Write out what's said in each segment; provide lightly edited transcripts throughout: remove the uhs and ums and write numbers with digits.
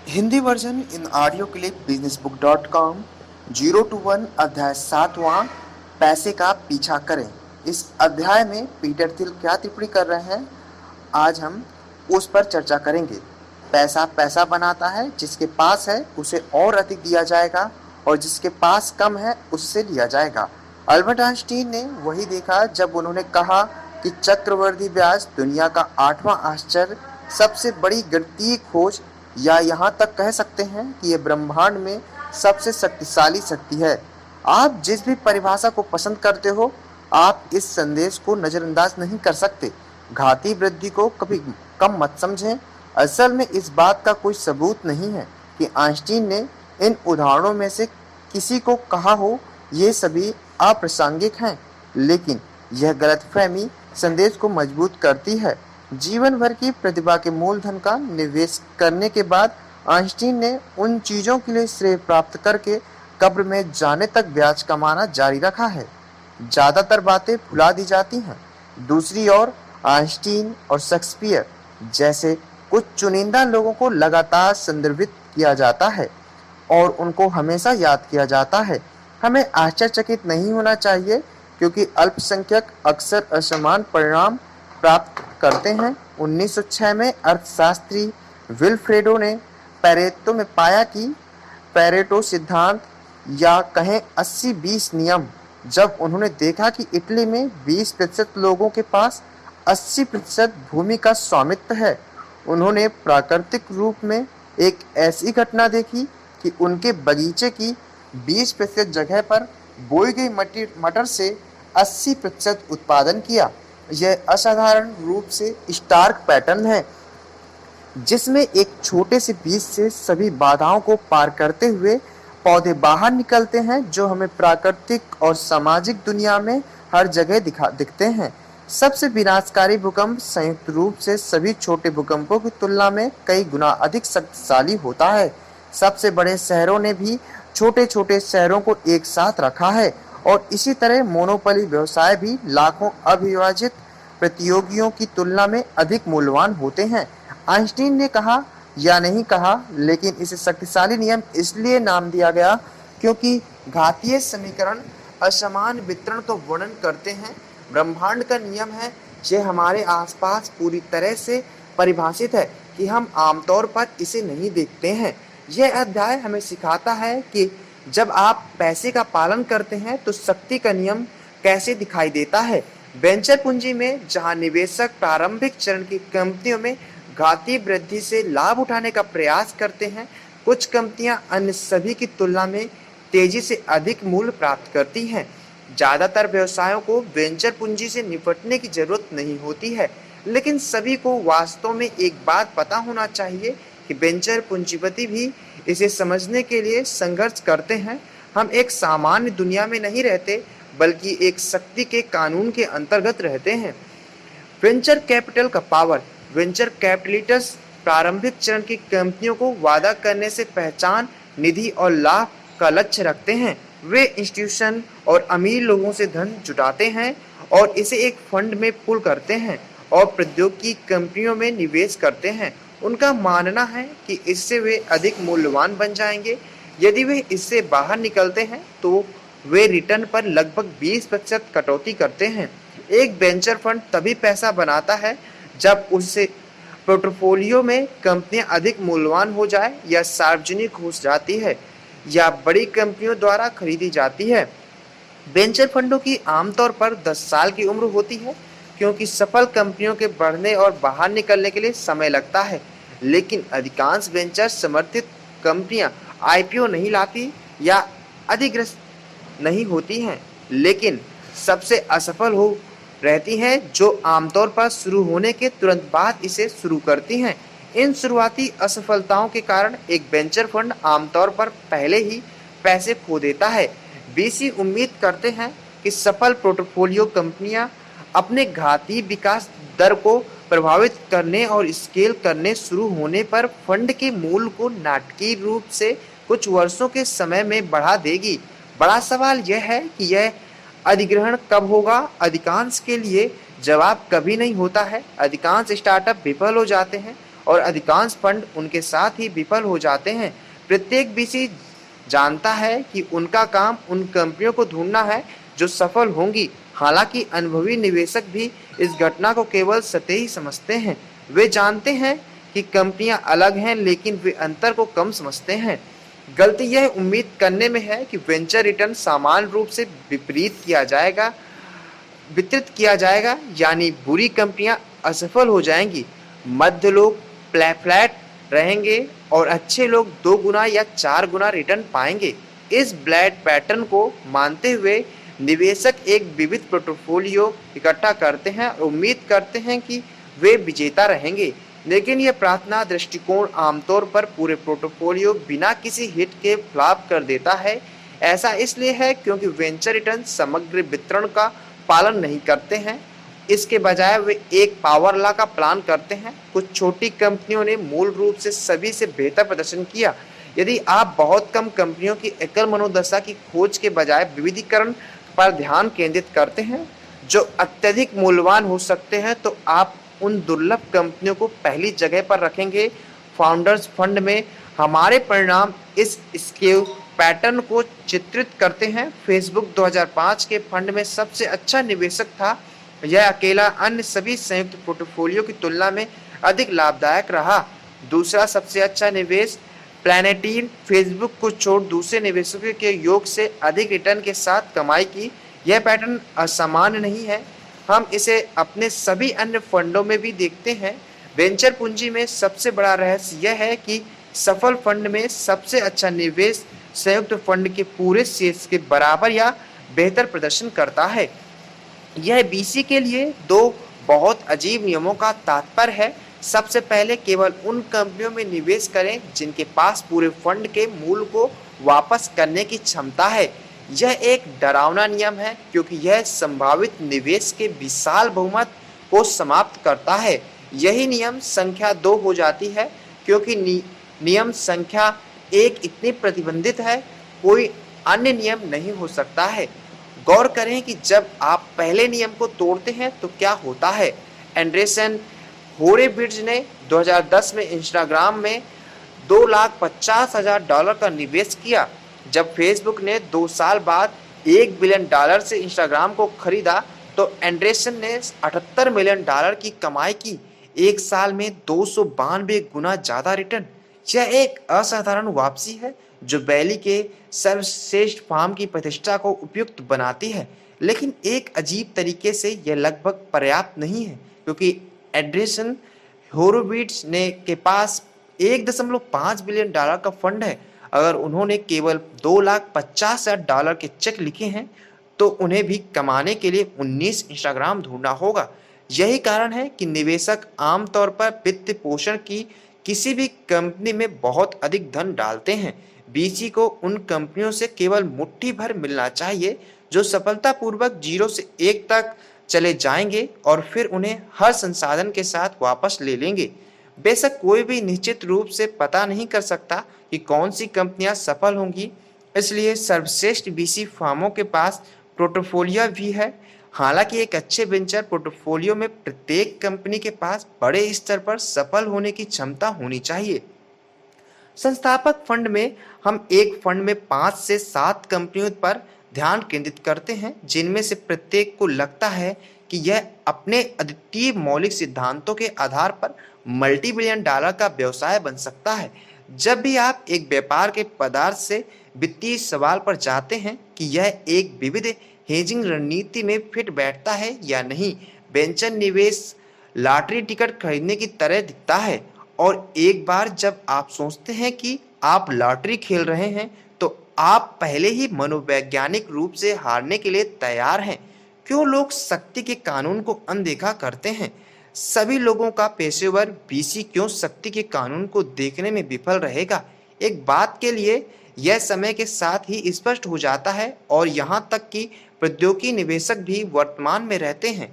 Hindi version in audio clip businessbook.com 0 to 1 अध्याय 7वां पैसे का पीछा करें। इस अध्याय में पीटर थिल क्या टिप्पणी कर रहे हैं, आज हम उस पर चर्चा करेंगे। पैसा पैसा बनाता है, जिसके पास है उसे और अधिक दिया जाएगा और जिसके पास कम है उससे लिया जाएगा। अल्बर्ट आइंस्टीन ने वही देखा जब उन्होंने कहा कि चक्रवृद्धि ब्याज दुनिया का 8वां आश्चर्य, सबसे बड़ी गणितीय खोज, या यहाँ तक कह सकते हैं कि यह ब्रह्मांड में सबसे शक्तिशाली शक्ति है। आप जिस भी परिभाषा को पसंद करते हो, आप इस संदेश को नज़रअंदाज नहीं कर सकते। घाती वृद्धि को कभी कम मत समझें। असल में इस बात का कोई सबूत नहीं है कि आइंस्टीन ने इन उदाहरणों में से किसी को कहा हो। ये सभी अप्रासंगिक हैं, लेकिन यह गलतफहमी संदेश को मजबूत करती है। जीवन भर की प्रतिभा के मूलधन का निवेश करने के बाद आइंस्टीन ने उन चीज़ों के लिए श्रेय प्राप्त करके कब्र में जाने तक ब्याज कमाना जारी रखा है। ज़्यादातर बातें भुला दी जाती हैं। दूसरी ओर आइंस्टीन और शेक्सपियर जैसे कुछ चुनिंदा लोगों को लगातार संदर्भित किया जाता है और उनको हमेशा याद किया जाता है। हमें आश्चर्यचकित नहीं होना चाहिए, क्योंकि अल्पसंख्यक अक्सर असमान परिणाम प्राप्त करते हैं। 1906 में अर्थशास्त्री विल्फ्रेडो ने पैरेटो में पाया कि पैरेटो सिद्धांत, या कहें 80-20 नियम, जब उन्होंने देखा कि इटली में 20% लोगों के पास 80% भूमि का स्वामित्व है, उन्होंने प्राकृतिक रूप में एक ऐसी घटना देखी कि उनके बगीचे की 20% जगह पर बोई गई मटर से 80% उत्पादन किया। यह असाधारण रूप से स्टार्क पैटर्न है, जिसमें एक छोटे से बीज से सभी बाधाओं को पार करते हुए पौधे बाहर निकलते हैं, जो हमें प्राकृतिक और सामाजिक दुनिया में हर जगह दिखते हैं। सबसे विनाशकारी भूकंप संयुक्त रूप से सभी छोटे भूकंपों की तुलना में कई गुना अधिक शक्तिशाली होता है। सबसे बड़े शहरों ने भी छोटे छोटे शहरों को एक साथ रखा है, और इसी तरह मोनोपोली व्यवसाय भी लाखों अविभाजित प्रतियोगियों की तुलना में अधिक मूल्यवान होते हैं। आइंस्टीन ने कहा या नहीं कहा, लेकिन इसे शक्तिशाली नियम इसलिए नाम दिया गया क्योंकि घातीय समीकरण असमान वितरण का वर्णन करते हैं। ब्रह्मांड का नियम है, यह हमारे आसपास पूरी तरह से परिभाषित है कि हम आमतौर पर इसे नहीं देखते हैं। यह अध्याय हमें सिखाता है कि जब आप पैसे का पालन करते हैं तो शक्ति का नियम कैसे दिखाई देता है। वेंचर पूंजी में जहां निवेशक प्रारंभिक चरण की कंपनियों में घातीय वृद्धि से लाभ उठाने का प्रयास करते हैं, कुछ कंपनियां अन्य सभी की तुलना में तेजी से अधिक मूल्य प्राप्त करती हैं। ज़्यादातर व्यवसायों को वेंचर पूंजी से निपटने की जरूरत नहीं होती है, लेकिन सभी को वास्तव में एक बात पता होना चाहिए कि वेंचर पूंजीपति भी इसे समझने के लिए संघर्ष करते हैं। हम एक सामान्य दुनिया में नहीं रहते, बल्कि एक शक्ति के कानून के अंतर्गत रहते हैं। वेंचर कैपिटल का पावर। वेंचर कैपिटलिस्ट प्रारंभिक चरण की कंपनियों को वादा करने से पहचान, निधि और लाभ का लक्ष्य रखते हैं। वे इंस्टीट्यूशन और अमीर लोगों से धन जुटाते हैं और इसे एक फंड में पूल करते हैं और प्रौद्योगिकी कंपनियों में निवेश करते हैं। उनका मानना है कि इससे वे अधिक मूल्यवान बन जाएंगे। यदि वे इससे बाहर निकलते हैं तो वे रिटर्न पर लगभग 20% कटौती करते हैं। एक वेंचर फंड तभी पैसा बनाता है जब उससे पोर्टफोलियो में कंपनियां अधिक मूल्यवान हो जाए, या सार्वजनिक हो जाती है, या बड़ी कंपनियों द्वारा खरीदी जाती है। वेंचर फंडों की आमतौर पर 10 साल की उम्र होती है, क्योंकि सफल कंपनियों के बढ़ने और बाहर निकलने के लिए समय लगता है। लेकिन अधिकांश वेंचर समर्थित कंपनियां आईपीओ नहीं लाती या अधिग्रस्त नहीं होती हैं, लेकिन सबसे असफल हो रहती हैं, जो आमतौर पर शुरू होने के तुरंत बाद इसे शुरू करती हैं। इन शुरुआती असफलताओं के कारण एक वेंचर फंड आमतौर पर पहले ही पैसे खो देता है। वीसी उम्मीद करते हैं कि सफल पोर्टफोलियो कंपनियां अपने घाती विकास दर को प्रभावित करने और स्केल करने शुरू होने पर फंड के मूल्य को नाटकीय रूप से कुछ वर्षों के समय में बढ़ा देगी। बड़ा सवाल यह है कि यह अधिग्रहण कब होगा। अधिकांश के लिए जवाब कभी नहीं होता है। अधिकांश स्टार्टअप विफल हो जाते हैं और अधिकांश फंड उनके साथ ही विफल हो जाते हैं। प्रत्येक वीसी जानता है कि उनका काम उन कंपनियों को ढूंढना है जो सफल होंगी। हालांकि अनुभवी निवेशक भी इस घटना को केवल सतही समझते हैं। वे जानते हैं कि कंपनियां अलग हैं, लेकिन वे अंतर को कम समझते हैं। गलती यह उम्मीद करने में है कि वेंचर रिटर्न सामान्य रूप से वितरित किया जाएगा, यानी बुरी कंपनियां असफल हो जाएंगी, मध्य लोग फ्लैट रहेंगे और अच्छे लोग 2 गुना या 4 गुना रिटर्न पाएंगे। इस ब्लैड पैटर्न को मानते हुए निवेशक एक विविध पोर्टफोलियो इकट्ठा करते हैं और उम्मीद करते हैं कि वे विजेता रहेंगे। लेकिन यह प्रार्थना दृष्टिकोण आमतौर पर पूरे पोर्टफोलियो बिना किसी हिट के फ्लॉप कर देता है। ऐसा इसलिए है क्योंकि वेंचर रिटर्न समग्र वितरण का पालन नहीं करते हैं। इसके बजाय वे एक पावर लॉ का प्लान करते हैं। कुछ छोटी कंपनियों ने मूल रूप से सभी से बेहतर प्रदर्शन किया। यदि आप बहुत कम कंपनियों की एकल मनोदशा की खोज के बजाय विविधीकरण पर ध्यान केंद्रित करते हैं जो अत्यधिक मूल्यवान हो सकते हैं, तो आप उन दुर्लभ कंपनियों को पहली जगह पर रखेंगे। फाउंडर्स फंड में हमारे परिणाम इस स्केव पैटर्न को चित्रित करते हैं। फेसबुक 2005 के फंड में सबसे अच्छा निवेशक था। यह अकेला अन्य सभी संयुक्त पोर्टफोलियो की तुलना में अधिक लाभदायक रहा। दूसरा सबसे अच्छा निवेश प्लैनेटीन फेसबुक को छोड़ दूसरे निवेशकों के योग से अधिक रिटर्न के साथ कमाई की। यह पैटर्न असामान्य नहीं है, हम इसे अपने सभी अन्य फंडों में भी देखते हैं। वेंचर पूंजी में सबसे बड़ा रहस्य यह है कि सफल फंड में सबसे अच्छा निवेश संयुक्त फंड के पूरे शेष के बराबर या बेहतर प्रदर्शन करता है। यह बीसी के लिए 2 बहुत अजीब नियमों का तात्पर्य है। सबसे पहले, केवल उन कंपनियों में निवेश करें जिनके पास पूरे फंड के मूल्य को वापस करने की क्षमता है। यह एक डरावना नियम है क्योंकि यह संभावित निवेश के विशाल बहुमत को समाप्त करता है। यही नियम संख्या 2 हो जाती है क्योंकि नियम संख्या 1 इतनी प्रतिबंधित है, कोई अन्य नियम नहीं हो सकता है। गौर करें कि जब आप पहले नियम को तोड़ते हैं तो क्या होता है। एंड्रेसन होरेबिट्ज ने 2010 में इंस्टाग्राम में $2,50,000 का निवेश किया। जब फेसबुक ने 2 साल बाद $1 बिलियन से इंस्टाग्राम को खरीदा तो एंड्रेसन ने $78 मिलियन की कमाई की। एक साल में 292 गुना ज्यादा रिटर्न। यह एक असाधारण वापसी है जो बैली के सर्वश्रेष्ठ फार्म की प्रतिष्ठा को उपयुक्त बनाती है। लेकिन एक अजीब तरीके से यह लगभग पर्याप्त नहीं है क्योंकि एंड्रेसन होरोविट्ज के पास $1.5 बिलियन का फंड है। अगर उन्होंने केवल $2,50,000 के चेक लिखे हैं तो उन्हें भी कमाने के लिए 19 इंस्टाग्राम ढूंढना होगा। यही कारण है कि निवेशक आमतौर पर वित्त पोषण की किसी भी कंपनी में बहुत अधिक धन डालते हैं। बीसी को उन कंपनियों से केवल मुट्ठी भर मिलना चाहिए जो सफलतापूर्वक 0 से 1 तक चले जाएंगे और फिर उन्हें हर संसाधन के साथ वापस ले लेंगे। बेशक कोई भी निश्चित रूप से पता नहीं कर सकता कि कौन सी कंपनियां सफल होंगी, इसलिए सर्वश्रेष्ठ बीसी फर्मों के पास पोर्टफोलियो भी है। हालांकि एक अच्छे वेंचर पोर्टफोलियो में प्रत्येक कंपनी के पास बड़े स्तर पर सफल होने की क्षमता होनी चाहिए। संस्थापक फंड में हम एक फंड में 5 से 7 कंपनियों पर ध्यान केंद्रित करते हैं जिनमें से प्रत्येक को लगता है कि यह अपने अद्वितीय मौलिक सिद्धांतों के आधार पर मल्टी बिलियन डॉलर का व्यवसाय बन सकता है। जब भी आप एक व्यापार के पदार्थ से वित्तीय सवाल पर जाते हैं कि यह एक विविध हेजिंग रणनीति में फिट बैठता है या नहीं, वेंचर निवेश लॉटरी टिकट खरीदने की तरह दिखता है। और एक बार जब आप सोचते हैं कि आप लॉटरी खेल रहे हैं तो आप पहले ही मनोवैज्ञानिक रूप से हारने के लिए तैयार हैं। क्यों लोग शक्ति के कानून को अनदेखा करते हैं? सभी लोगों का पेशेवर बीसी क्यों शक्ति के कानून को देखने में विफल रहेगा? एक बात के लिए यह समय के साथ ही स्पष्ट हो जाता है और यहाँ तक कि प्रौद्योगिकी निवेशक भी वर्तमान में रहते हैं।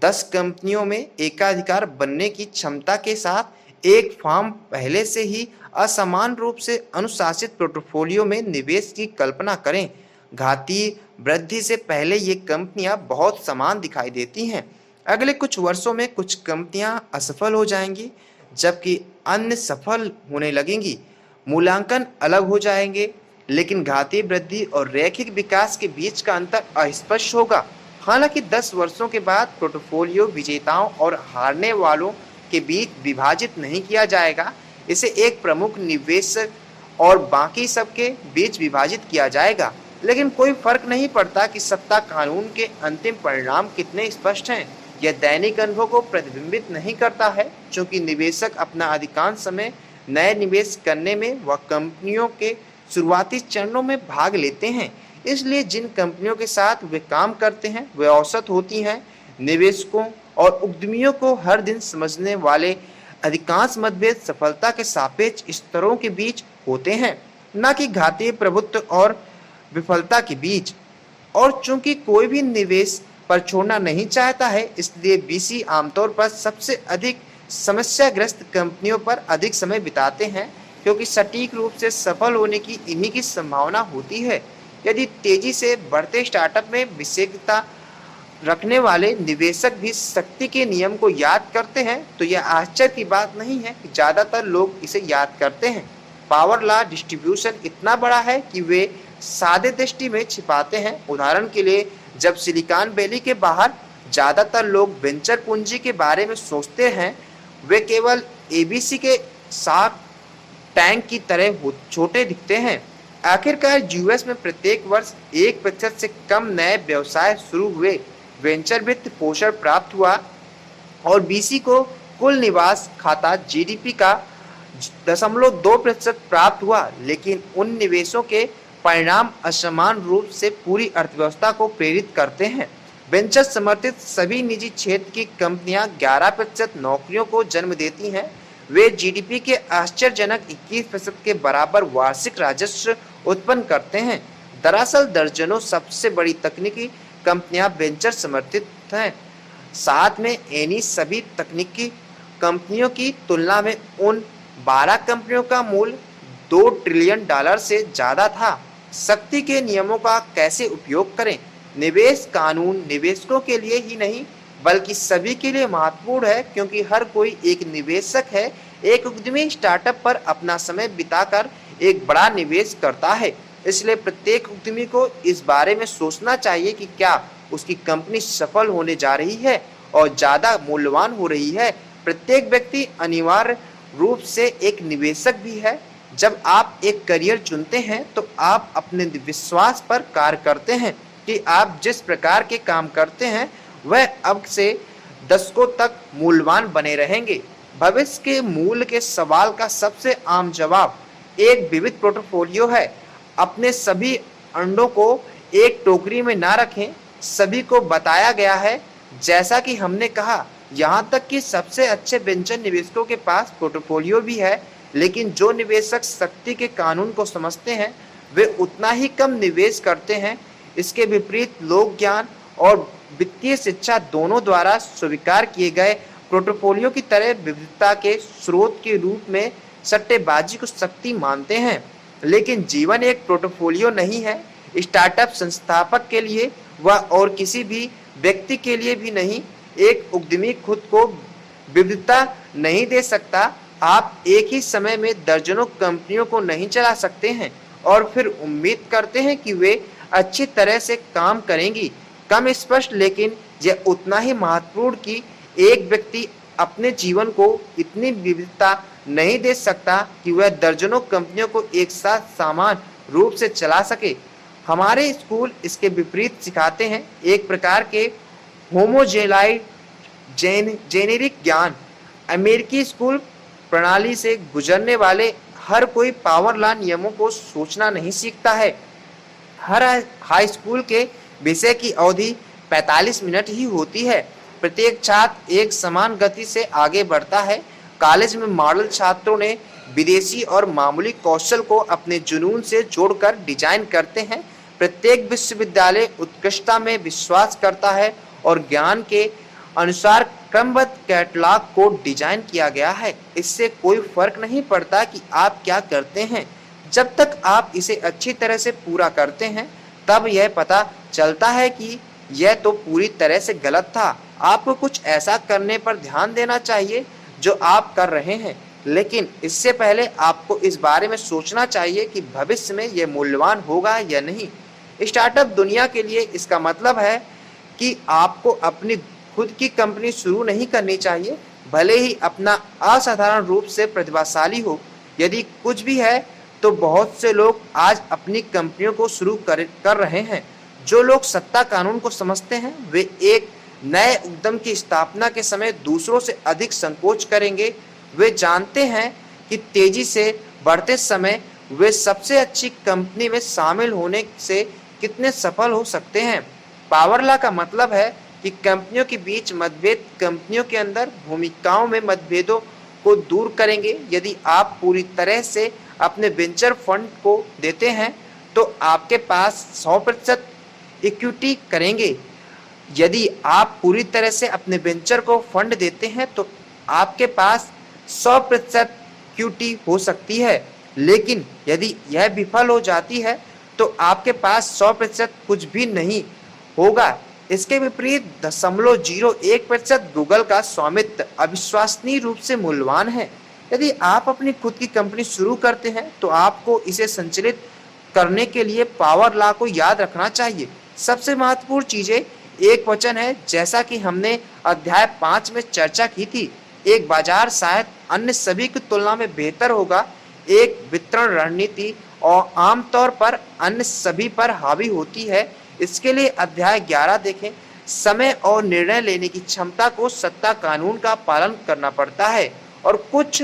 10 कंपनियों में एकाधिकार बनने की क्षमता के साथ एक फर्म पहले से ही असमान रूप से अनुशासित पोर्टफोलियो में निवेश की कल्पना करें। घातीय वृद्धि से पहले ये कंपनियां बहुत समान दिखाई देती हैं। अगले कुछ वर्षों में कुछ कंपनियां असफल हो जाएंगी जबकि अन्य सफल होने लगेंगी। मूल्यांकन अलग हो जाएंगे, लेकिन घातीय वृद्धि और रैखिक विकास के बीच का अंतर अस्पष्ट होगा। हालांकि 10 वर्षों के बाद पोर्टफोलियो विजेताओं और हारने वालों के बीच विभाजित नहीं किया जाएगा। इसे एक प्रमुख निवेशक और बाकी सबके बीच विभाजित किया जाएगा। लेकिन कोई फर्क नहीं पड़ता कि सत्ता कानून के अंतिम परिणाम कितने स्पष्ट हैं। यह दैनिक अनुभव को प्रतिबिंबित नहीं करता है, क्योंकि निवेशक अपना अधिकांश समय नए निवेश करने में व कंपनियों के शुरुआती चरणों में भाग लेते हैं। इसलिए जिन कंपनियों के साथ वे काम करते हैं वे औसत होती हैं। निवेशकों और उद्यमियों को हर दिन समझने वाले अधिकांश मतभेद सफलता के सापेक्ष स्तरों के बीच होते हैं, न कि घातीय प्रभुत्व और विफलता के बीच। और चूंकि कोई भी निवेश पर छोड़ना नहीं चाहता है, इसलिए बीसी आमतौर पर सबसे अधिक समस्याग्रस्त कंपनियों पर अधिक समय बिताते हैं, क्योंकि सटीक रूप से सफल होने की इन्हीं की संभावना होती है। यदि तेजी से बढ़ते स्टार्टअप में विशेषज्ञता रखने वाले निवेशक भी शक्ति के नियम को याद करते हैं, तो यह आश्चर्य की बात नहीं है कि ज़्यादातर लोग इसे याद करते हैं। पावर लॉ डिस्ट्रीब्यूशन इतना बड़ा है कि वे सादे दृष्टि में छिपाते हैं। उदाहरण के लिए, जब सिलिकॉन वैली के बाहर ज़्यादातर लोग वेंचर पूंजी के बारे में सोचते हैं, वे केवल एबीसी के शार्क टैंक की तरह छोटे दिखते हैं। आखिरकार यूएस में प्रत्येक वर्ष 1% से कम नए व्यवसाय शुरू हुए, वेंचर वित्त पोषण प्राप्त हुआ और बीसी को कुल निवास खाता जीडीपी का 0.2% प्राप्त हुआ। लेकिन उन निवेशों के परिणाम असमान रूप से पूरी अर्थव्यवस्था को प्रेरित करते हैं। वेंचर समर्थित सभी निजी क्षेत्र की कंपनियां 11% नौकरियों को जन्म देती हैं। वे जीडीपी के आश्चर्यजनक 21% के बराबर वार्षिक राजस्व उत्पन्न करते हैं। दरअसल दर्जनों सबसे बड़ी तकनीकी कंपनियां वेंचर समर्थित हैं। साथ में इन्हीं सभी तकनीकी कंपनियों की तुलना में उन 12 कंपनियों का मूल्य $2 ट्रिलियन से ज़्यादा था। शक्ति के नियमों का कैसे उपयोग करें? निवेश कानून निवेशकों के लिए ही नहीं बल्कि सभी के लिए महत्वपूर्ण है, क्योंकि हर कोई एक निवेशक है। एक उद्यमी स्टार्टअप पर अपना समय बिताकर एक बड़ा निवेश करता है। इसलिए प्रत्येक उद्यमी को इस बारे में सोचना चाहिए कि क्या उसकी कंपनी सफल होने जा रही है और ज़्यादा मूल्यवान हो रही है। प्रत्येक व्यक्ति अनिवार्य रूप से एक निवेशक भी है। जब आप एक करियर चुनते हैं तो आप अपने विश्वास पर कार्य करते हैं कि आप जिस प्रकार के काम करते हैं वह अब से दशकों तक मूल्यवान बने रहेंगे। भविष्य के मूल्य के सवाल का सबसे आम जवाब एक विविध पोर्टफोलियो है। अपने सभी अंडों को एक टोकरी में ना रखें। सभी को बताया गया है, जैसा कि हमने कहा, यहाँ तक कि सबसे अच्छे वेंचर निवेशकों के पास पोर्टफोलियो भी है। लेकिन जो निवेशक शक्ति के कानून को समझते हैं वे उतना ही कम निवेश करते हैं। इसके विपरीत लोक ज्ञान और वित्तीय शिक्षा दोनों द्वारा स्वीकार किए गए पोर्टफोलियो की तरह विविधता के स्रोत के रूप में सट्टेबाजी को शक्ति मानते हैं। लेकिन जीवन एक पोर्टफोलियो नहीं है। स्टार्टअप संस्थापक के लिए व और किसी भी व्यक्ति के लिए भी नहीं। एक उद्यमी खुद को विविधता नहीं दे सकता। आप एक ही समय में दर्जनों कंपनियों को नहीं चला सकते हैं और फिर उम्मीद करते हैं कि वे अच्छी तरह से काम करेंगी। कम स्पष्ट, लेकिन यह उतना ही महत्वपूर्ण कि एक व्यक्ति अपने जीवन को इतनी विविधता नहीं दे सकता कि वह दर्जनों कंपनियों को एक साथ समान रूप से चला सके। हमारे स्कूल इसके विपरीत सिखाते हैं, एक प्रकार के होमोजेनाइड जेनेरिक ज्ञान। अमेरिकी स्कूल प्रणाली से गुजरने वाले हर कोई पावर लॉ नियमों को सोचना नहीं सीखता है। हर हाई स्कूल के विषय की अवधि 45 मिनट ही होती है। प्रत्येक छात्र एक समान गति से आगे बढ़ता है। कॉलेज में मॉडल छात्रों ने विदेशी और मामूली कौशल को अपने जुनून से जोड़कर डिजाइन करते हैं। प्रत्येक विश्वविद्यालय उत्कृष्टता में विश्वास करता है और ज्ञान के अनुसार क्रमबद्ध कैटलॉग को डिजाइन किया गया है। इससे कोई फर्क नहीं पड़ता कि आप क्या करते हैं, जब तक आप इसे अच्छी तरह से पूरा करते हैं। तब यह पता चलता है कि यह तो पूरी तरह से गलत था। आपको कुछ ऐसा करने पर ध्यान देना चाहिए जो आप कर रहे हैं, लेकिन इससे पहले आपको इस बारे में सोचना चाहिए कि भविष्य में यह मूल्यवान होगा या नहीं। स्टार्टअप दुनिया के लिए इसका मतलब है कि आपको अपनी खुद की कंपनी शुरू नहीं करनी चाहिए, भले ही अपना असाधारण रूप से प्रतिभाशाली हो। यदि कुछ भी है तो बहुत से लोग आज अपनी कंपनियों को शुरू कर रहे हैं। जो लोग सत्ता कानून को समझते हैं वे एक नए उद्यम की स्थापना के समय दूसरों से अधिक संकोच करेंगे। वे जानते हैं कि तेजी से बढ़ते समय वे सबसे अच्छी कंपनी में शामिल होने से कितने सफल हो सकते हैं। पावर लॉ का मतलब है कि कंपनियों के बीच मतभेद कंपनियों के अंदर भूमिकाओं में मतभेदों को दूर करेंगे। यदि आप पूरी तरह से अपने वेंचर फंड को देते हैं तो आपके पास 100% इक्विटी करेंगे। यदि आप पूरी तरह से अपने वेंचर को फंड देते हैं तो आपके पास 100% इक्विटी हो सकती है, लेकिन यदि यह विफल हो जाती है तो आपके पास 100% कुछ भी नहीं होगा। इसके विपरीत 0.01% गूगल का स्वामित्व अविश्वसनीय रूप से मूल्यवान है। यदि आप अपनी खुद की कंपनी शुरू करते हैं तो आपको इसे संचालित करने के लिए पावर लॉ को याद रखना चाहिए। सबसे महत्वपूर्ण चीजें एक वचन है, जैसा कि हमने अध्याय 5 में चर्चा की थी। एक बाजार शायद अन्य सभी की तुलना में बेहतर होगा। एक वितरण रणनीति और आमतौर पर अन्य सभी पर हावी होती है। इसके लिए अध्याय 11 देखें। समय और निर्णय लेने की क्षमता को सत्ता कानून का पालन करना पड़ता है और कुछ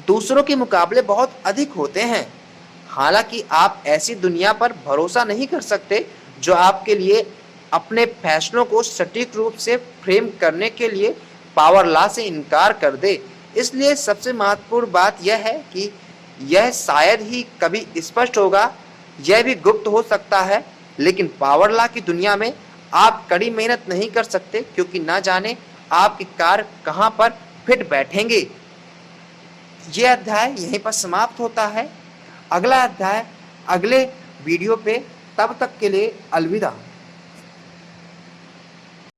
दूसरों के मुकाबले बहुत अधिक होते हैं। हालांकि आप ऐसी दुनिया पर भरोसा नहीं कर सकते जो आपके लिए अपने फैसलों को सटीक रूप से फ्रेम करने के लिए पावर लॉ से इनकार कर दे। इसलिए सबसे महत्वपूर्ण बात यह है कि यह शायद ही कभी स्पष्ट होगा, यह भी गुप्त हो सकता है, लेकिन पावर लॉ की दुनिया में आप कड़ी मेहनत नहीं कर सकते, क्योंकि ना जाने आपके कार्य कहां पर फिट बैठेंगे। यह अध्याय यहीं पर समाप्त होता है। अगला अध्याय अगले वीडियो पे, तब तक के लिए अलविदा।